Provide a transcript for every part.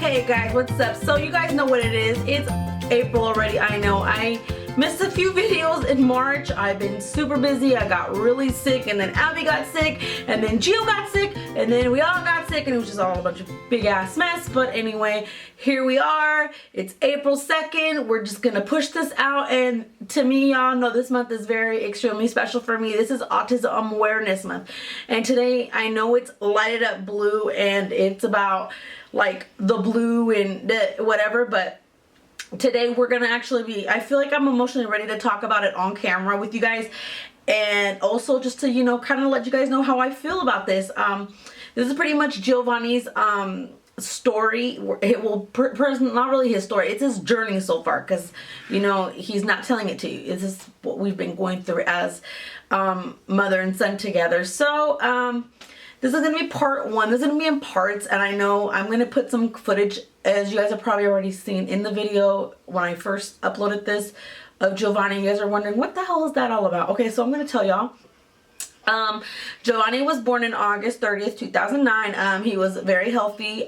Hey guys, what's up? So you guys know what it is. It's April already. I know I missed a few videos in March. I've been super busy. I got really sick, and then Abby got sick, and then Gio got sick, and then we all got sick, and it was just all a bunch of big ass mess. But anyway, here we are. It's April 2nd. We're just gonna push this out, and to me, y'all know this month is very extremely special for me. This is Autism Awareness Month, and today I know it's lighted up blue, and it's about like the blue and the whatever, but today we're gonna actually be, I feel like I'm emotionally ready to talk about it on camera with you guys, and also just to, you know, kind of let you guys know how I feel about this. This is pretty much Giovanni's story. It will not really his story, it's his journey so far, because you know he's not telling it to you. This is what we've been going through as mother and son together. So this is going to be part one. This is going to be in parts, and I know I'm going to put some footage, as you guys have probably already seen in the video when I first uploaded this, of Giovanni. You guys are wondering, what the hell is that all about? Okay, so I'm going to tell y'all. Giovanni was born in August 30th, 2009. He was very healthy.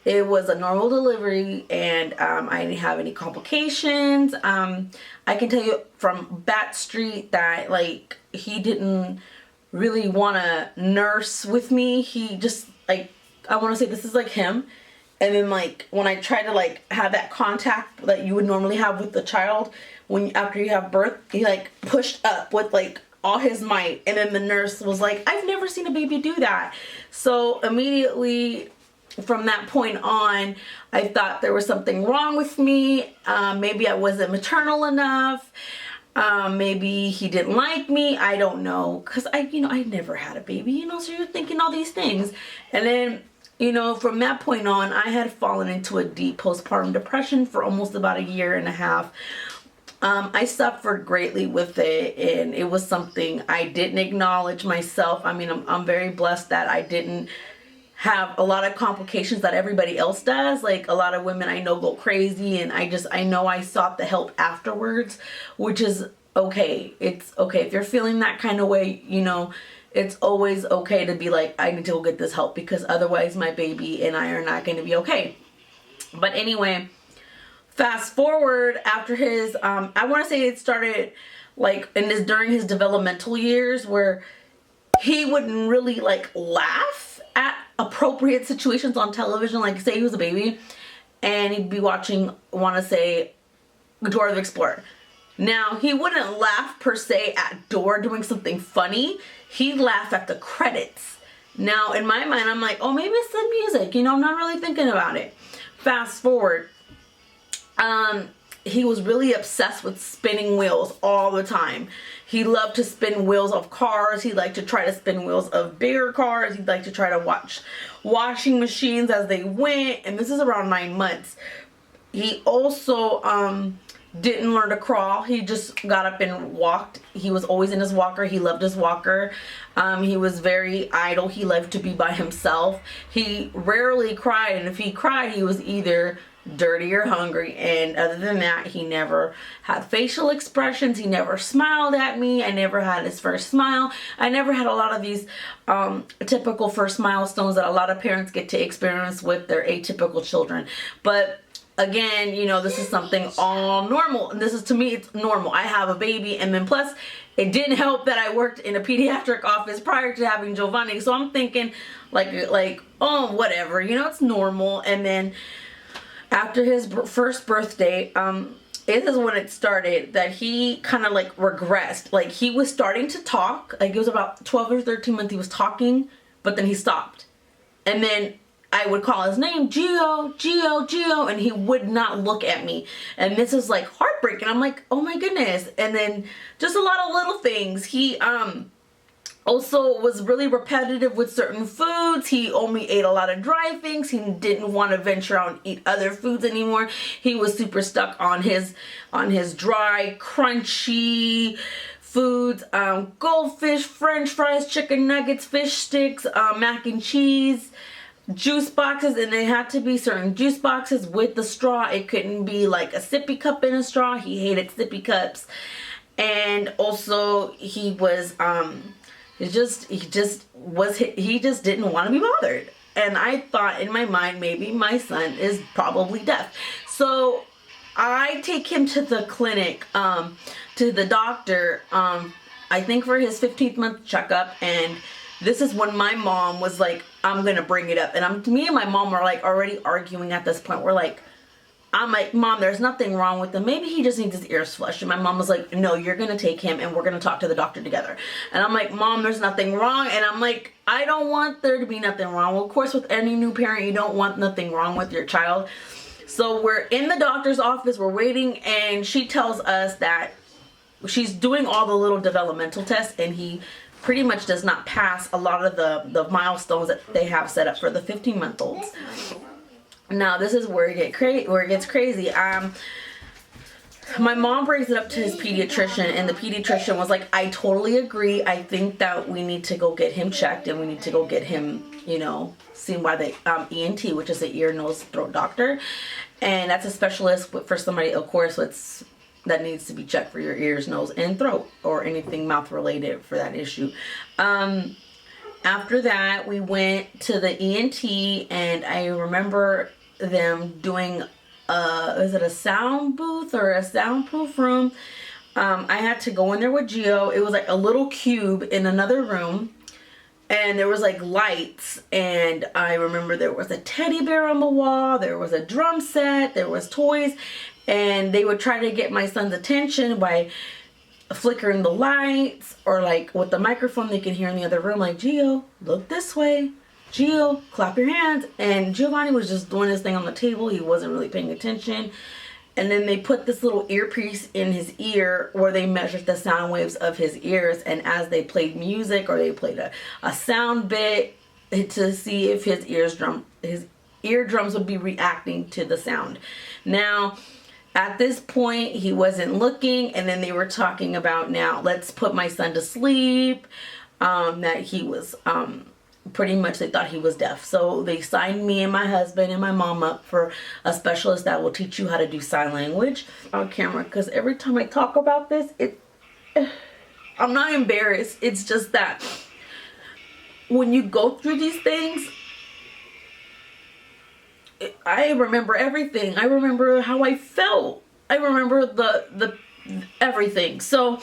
It was a normal delivery, and I didn't have any complications. I can tell you from Bat Street that, like, he didn't really want to nurse with me. He just, like, I want to say this is like him. And then, like, when I try to, like, have that contact that you would normally have with the child when after you have birth, he, like, pushed up with, like, all his might, and then the nurse was like, I've never seen a baby do that. So immediately from that point on, I thought there was something wrong with me. Maybe I wasn't maternal enough. Maybe he didn't like me. I don't know, because I never had a baby, you know, so you're thinking all these things. And then, you know, from that point on, I had fallen into a deep postpartum depression for almost about a year and a half. I suffered greatly with it, and it was something I didn't acknowledge myself. I mean, I'm very blessed that I didn't have a lot of complications that everybody else does. Like, a lot of women I know go crazy, and I know I sought the help afterwards, which is okay. It's okay. If you're feeling that kind of way, you know, it's always okay to be like, I need to go get this help, because otherwise my baby and I are not going to be okay. But anyway, fast forward after his, I want to say it started like during his developmental years, where he wouldn't really like laugh at appropriate situations on television. Like, say he was a baby and he'd be watching, want to say, Dora the Explorer. Now, he wouldn't laugh per se at Dora doing something funny. He'd laugh at the credits. Now, in my mind, I'm like, oh, maybe it's the music. You know, I'm not really thinking about it. Fast forward. He was really obsessed with spinning wheels all the time. He loved to spin wheels of cars. He liked to try to spin wheels of bigger cars. He'd like to try to watch washing machines as they went. And this is around 9 months. He also didn't learn to crawl. He just got up and walked. He was always in his walker. He loved his walker. He was very idle. He loved to be by himself. He rarely cried. And if he cried, he was either dirty or hungry, and other than that, he never had facial expressions. He never smiled at me. I never had his first smile. I never had a lot of these typical first milestones that a lot of parents get to experience with their atypical children. But again, you know, this is something all normal, and this is, to me, it's normal. I have a baby, and then plus it didn't help that I worked in a pediatric office prior to having Giovanni, so I'm thinking like oh, whatever, you know, it's normal. And then after his first birthday, it is when it started that he kind of like regressed. Like, he was starting to talk. Like, it was about 12 or 13 months he was talking, but then he stopped. And then I would call his name, Gio, Gio, Gio, and he would not look at me. And this is like heartbreaking. I'm like, oh my goodness. And then just a lot of little things. He also was really repetitive with certain foods. He only ate a lot of dry things. He didn't want to venture out and eat other foods anymore. He was super stuck on his dry, crunchy foods, goldfish, french fries, chicken nuggets, fish sticks, mac and cheese, juice boxes, and they had to be certain juice boxes with the straw. It couldn't be like a sippy cup in a straw. He hated sippy cups. And also he was he just didn't want to be bothered. And I thought in my mind, maybe my son is probably deaf. So I take him to the clinic, to the doctor, I think for his 15th month checkup. And this is when my mom was like, I'm going to bring it up. And me and my mom were like already arguing at this point. I'm like, Mom, there's nothing wrong with him. Maybe he just needs his ears flushed. And my mom was like, no, you're going to take him and we're going to talk to the doctor together. And I'm like, Mom, there's nothing wrong. And I'm like, I don't want there to be nothing wrong. Well, of course, with any new parent, you don't want nothing wrong with your child. So we're in the doctor's office, we're waiting, and she tells us that she's doing all the little developmental tests, and he pretty much does not pass a lot of the milestones that they have set up for the 15-month-olds. Now, this is where it gets crazy. My mom brings it up to his pediatrician, and the pediatrician was like, I totally agree. I think that we need to go get him checked, and we need to go get him, seen by the ENT, which is the ear, nose, throat doctor. And that's a specialist for somebody, of course, that needs to be checked for your ears, nose, and throat, or anything mouth related for that issue. After that, we went to the ENT, and I remember them doing is it a sound booth or a soundproof room? I had to go in there with Gio. It was like a little cube in another room, and there was like lights, and I remember there was a teddy bear on the wall, there was a drum set, there was toys, and they would try to get my son's attention by flickering the lights, or like with the microphone they could hear in the other room, like, Gio, look this way. Gio, clap your hands. And Giovanni was just doing his thing on the table. He wasn't really paying attention. And then they put this little earpiece in his ear where they measured the sound waves of his ears. And as they played music, or they played a sound bit to see if his eardrums would be reacting to the sound. Now, at this point, he wasn't looking, and then they were talking about, now let's put my son to sleep, that he was, pretty much they thought he was deaf. So they signed me and my husband and my mom up for a specialist that will teach you how to do sign language on camera, because every time I talk about this, I'm not embarrassed. It's just that when you go through these things, I remember everything. I remember how I felt. I remember the everything. So,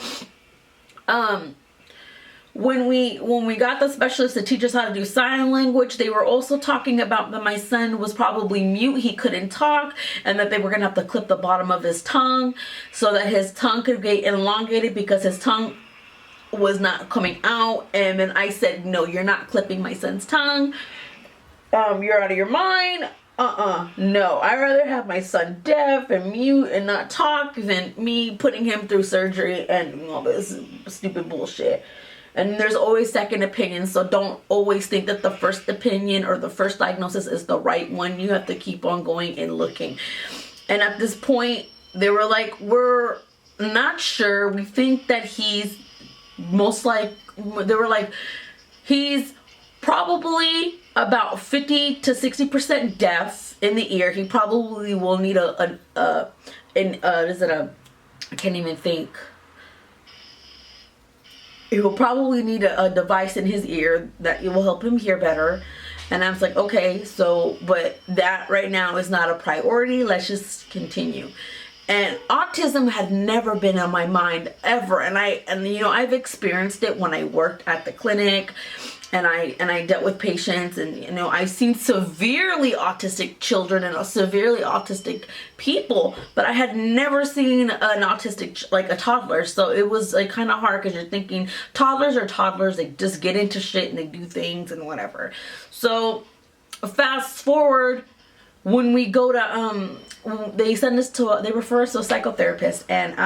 when we got the specialist to teach us how to do sign language, they were also talking about that my son was probably mute. He couldn't talk, and that they were gonna have to clip the bottom of his tongue so that his tongue could get elongated, because his tongue was not coming out. And then I said, no, you're not clipping my son's tongue. You're out of your mind. No, I'd rather have my son deaf and mute and not talk than me putting him through surgery and all this stupid bullshit. And there's always second opinions, so don't always think that the first opinion or the first diagnosis is the right one. You have to keep on going and looking. And at this point, they were like, we're not sure. We think that he's they were like, he's probably about 50 to 60% deaf in the ear. He probably will need I can't even think. He will probably need a device in his ear that will help him hear better. And I was like, okay, so, but that right now is not a priority. Let's just continue. And autism had never been on my mind ever. And I've experienced it when I worked at the clinic, and I dealt with patients, and I've seen severely autistic children and severely autistic people, but I had never seen an autistic, like a toddler. So it was like kind of hard, because you're thinking toddlers are toddlers, they just get into shit and they do things and whatever. So fast forward, when we go to they refer us to a psychotherapist, and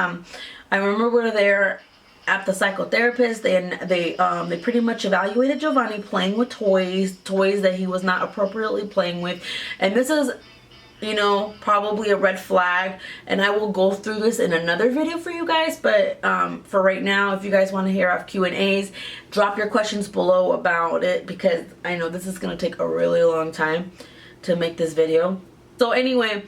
I remember we're there at the psychotherapist. They pretty much evaluated Giovanni playing with toys that he was not appropriately playing with. And this is, probably a red flag, and I will go through this in another video for you guys. But for right now, if you guys want to hear our Q&As, drop your questions below about it, because I know this is going to take a really long time to make this video. So anyway,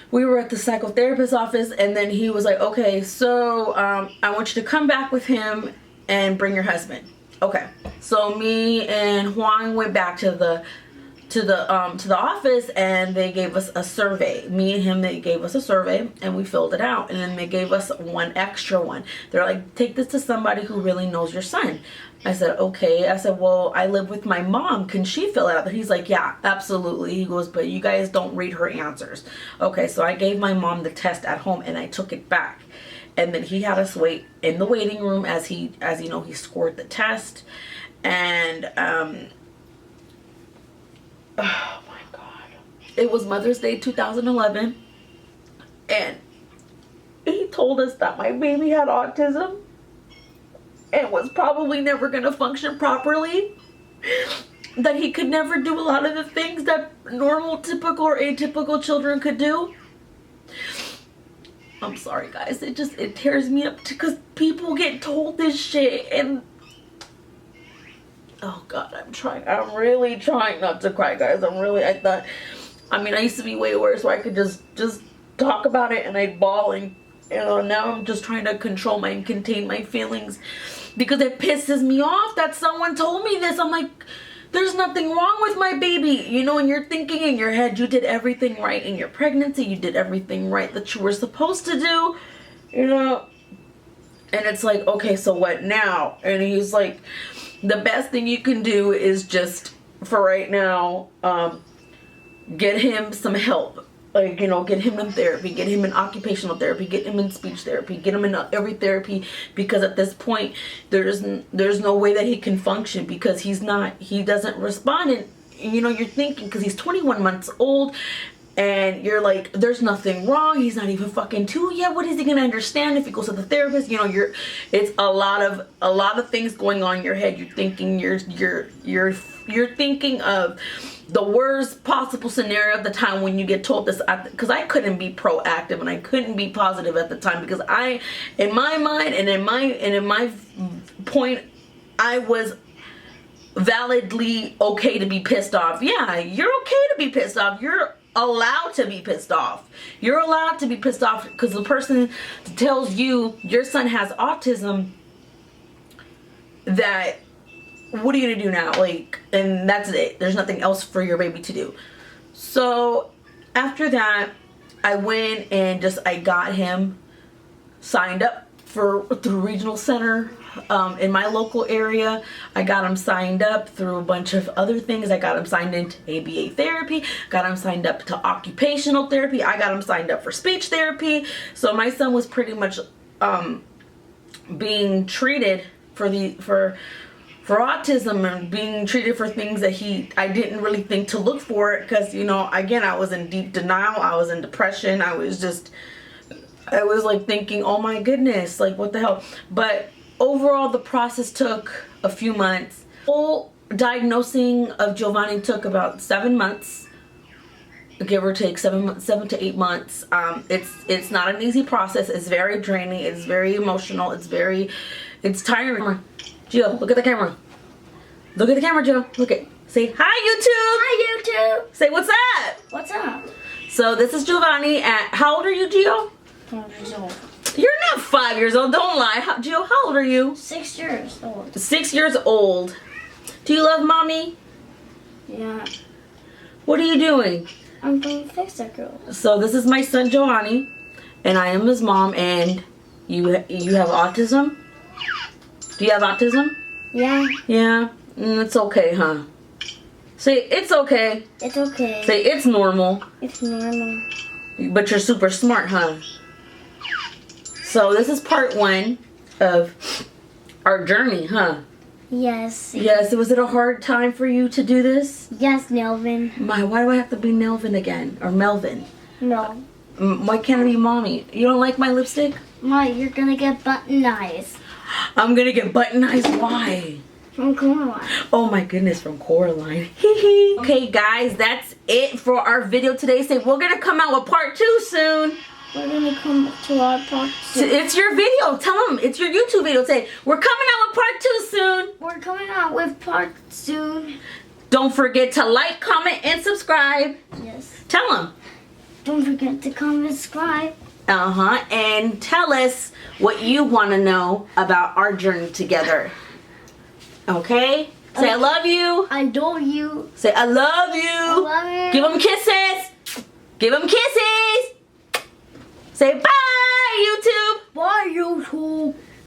we were at the psychotherapist's office, and then he was like, okay, so I want you to come back with him and bring your husband. Okay, so me and Juan went back to the to the office, and they gave us a survey. Me and him, they gave us a survey, and we filled it out, and then they gave us one extra one. They're like, take this to somebody who really knows your son. I said, okay. I said, well, I live with my mom, can she fill it out? And he's like, yeah, absolutely. He goes, but you guys don't read her answers. Okay, so I gave my mom the test at home, and I took it back, and then he had us wait in the waiting room as he scored the test. And oh my God. It was Mother's Day 2011. And he told us that my baby had autism and was probably never going to function properly. That he could never do a lot of the things that normal, typical, or atypical children could do. I'm sorry, guys. It tears me up because people get told this shit, and oh God, I'm really trying not to cry, guys. I used to be way worse where I could just talk about it and I'd bawl, and now I'm just trying to control and contain my feelings because it pisses me off that someone told me this. I'm like, there's nothing wrong with my baby, and you're thinking in your head you did everything right in your pregnancy, you did everything right that you were supposed to do, and it's like, okay, so what now? And he's like, the best thing you can do is just, for right now, get him some help. Like, get him in therapy, get him in occupational therapy, get him in speech therapy, get him in every therapy, because at this point, there's no way that he can function because he doesn't respond. And, you're thinking, because he's 21 months old, and you're like, there's nothing wrong. He's not even fucking 2 yet. What is he gonna understand if he goes to the therapist? It's a lot of things going on in your head. You're thinking, you're thinking of the worst possible scenario at the time when you get told this. Because I couldn't be proactive and I couldn't be positive at the time because in my mind and in my point, I was validly okay to be pissed off. Yeah, you're okay to be pissed off. You're allowed to be pissed off. You're allowed to be pissed off because the person tells you your son has autism, that what are you gonna do now? And that's it. There's nothing else for your baby to do. So after that, I went and I got him signed up through regional center in my local area. I got him signed up through a bunch of other things. I got him signed into ABA therapy, got him signed up to occupational therapy, I got him signed up for speech therapy. So my son was pretty much being treated for autism and being treated for things that I didn't really think to look for, because again, I was in deep denial, I was in depression, I was like thinking, oh my goodness, like what the hell. But overall, the process took a few months. Full diagnosing of Giovanni took about 7 months, give or take 7 to 8 months. It's not an easy process. It's very draining. It's very emotional. It's tiring. Gio, look at the camera. Look at the camera, Gio. Look at. Say hi, YouTube. Hi, YouTube. Say what's up. What's up? So this is Giovanni. How old are you, Gio? 5 years old. You're not 5 years old. Don't lie. Gio, how old are you? 6 years old. 6 years old. Do you love mommy? Yeah. What are you doing? I'm doing Fix That Girl. So this is my son Giovanni, and I am his mom. And you have autism? Do you have autism? Yeah. Yeah. It's okay, huh? Say it's okay. It's okay. Say it's normal. It's normal. But you're super smart, huh? So this is part 1 of our journey, huh? Yes. Yes. Was it a hard time for you to do this? Yes, Melvin. Why do I have to be Melvin again? Or Melvin? No. Why can't I be mommy? You don't like my lipstick? Ma, you're gonna get button eyes. I'm gonna get button eyes. Why? From Coraline. Oh my goodness, from Coraline. Okay, guys, that's it for our video today. Say we're gonna come out with part 2 soon. We're gonna come to our part 2. It's your video. Tell them it's your YouTube video. Say we're coming out with part 2 soon. We're coming out with part soon. Don't forget to like, comment, and subscribe. Yes. Tell them. Don't forget to comment, subscribe. And tell us what you want to know about our journey together. Okay? Say I love you. I love you. Say I love you. I love you. Give them kisses. Give them kisses. Say bye, YouTube. Bye, YouTube.